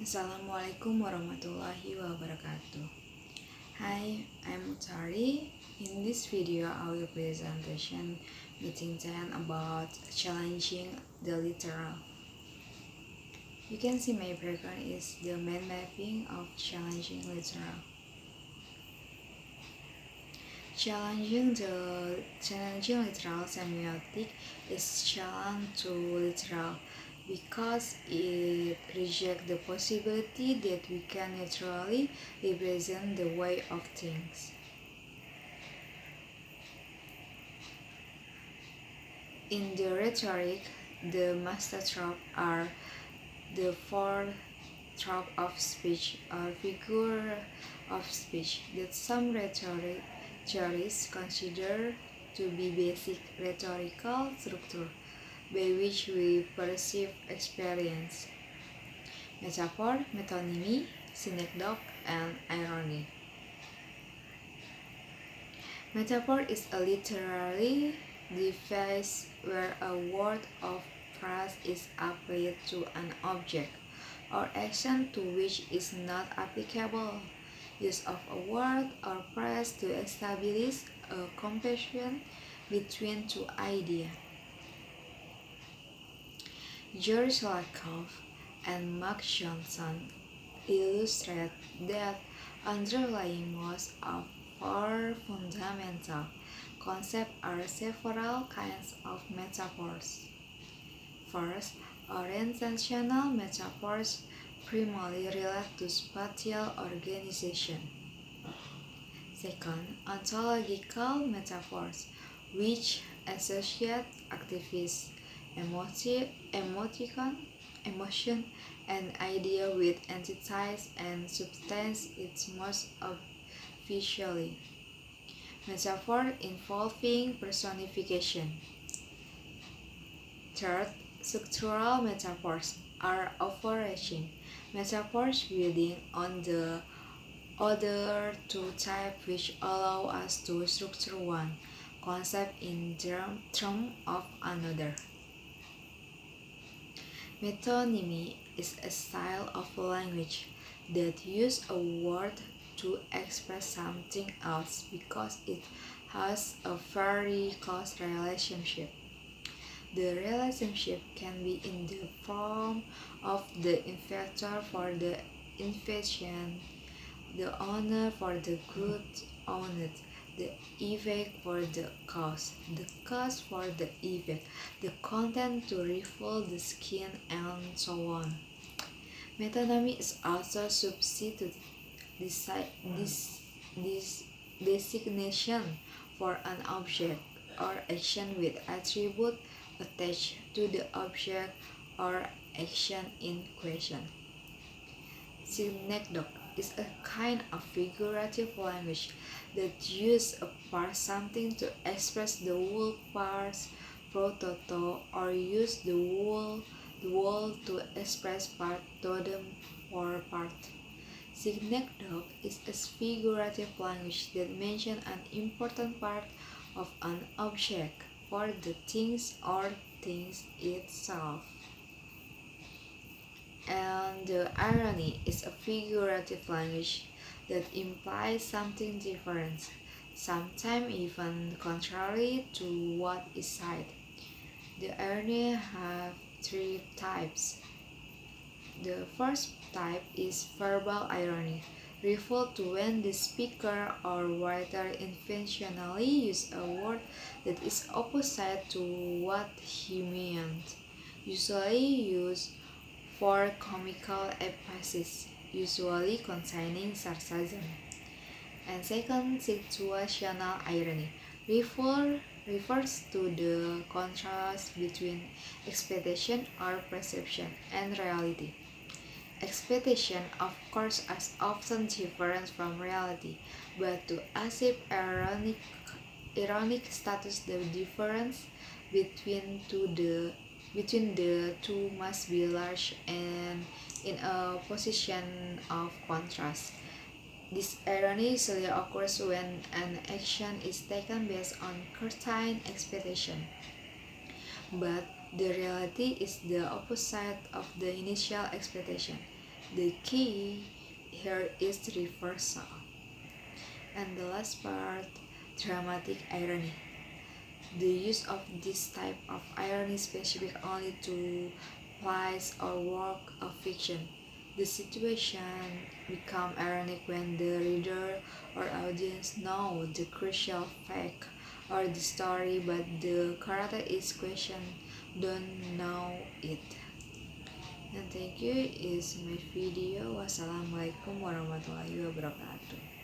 Assalamualaikum warahmatullahi wabarakatuh. Hi, I'm Utari. In this video, I will presentation meeting 10 about challenging the literal. You can see my background is the mind mapping of challenging literal. Challenging literal semiotic is challenge to literal because it rejects the possibility that we can literally represent the way of things. In the rhetoric, the master trope are the four trope of speech or figure of speech that some rhetoric theorists consider to be basic rhetorical structure by which we perceive experience: metaphor, metonymy, synecdoche, and irony. Metaphor is a literary device where a word or phrase is applied to an object or action to which is not applicable. Use of a word or phrase to establish a comparison between two ideas. George Lakoff and Mark Johnson illustrate that underlying most of our fundamental concepts are several kinds of metaphors. First, orientational metaphors primarily relate to spatial organization. Second, ontological metaphors, which associate activities, emotion, and idea with entities and substance its most officially. Metaphor involving personification. Third, structural metaphors are overarching metaphors building on the other two types which allow us to structure one concept in terms of another. Metonymy is a style of language that uses a word to express something else because it has a very close relationship. The relationship can be in the form of the inventor for the invention, the owner for the good owned, the effect for the cause for the effect, the content to refill the skin, and so on. Metonymy is also substitute this designation for an object or action with attribute attached to the object or action in question. Synecdoche is a kind of figurative language that uses a part something to express the whole parts pro toto, or use the whole to express part totem or part. Synecdoche is a figurative language that mentions an important part of an object for the things or things itself. And the irony is a figurative language that implies something different, sometimes even contrary to what is said. The irony have three types. The first type is verbal irony, referred to when the speaker or writer intentionally uses a word that is opposite to what he meant, usually used for comical emphasis, usually containing sarcasm. And second, situational irony refers to the contrast between expectation or perception and reality. Expectation, of course, is often different from reality, but to achieve ironic status, the difference between the two must be large and in a position of contrast. This irony usually occurs when an action is taken based on certain expectation, but the reality is the opposite of the initial expectation. The key here is reversal. And the last part, dramatic irony. The use of this type of irony specific only to plays or work of fiction. The situation become ironic when the reader or audience know the crucial fact or the story but the character is question don't know it. And thank you is my video. Wassalamualaikum warahmatullahi wabarakatuh.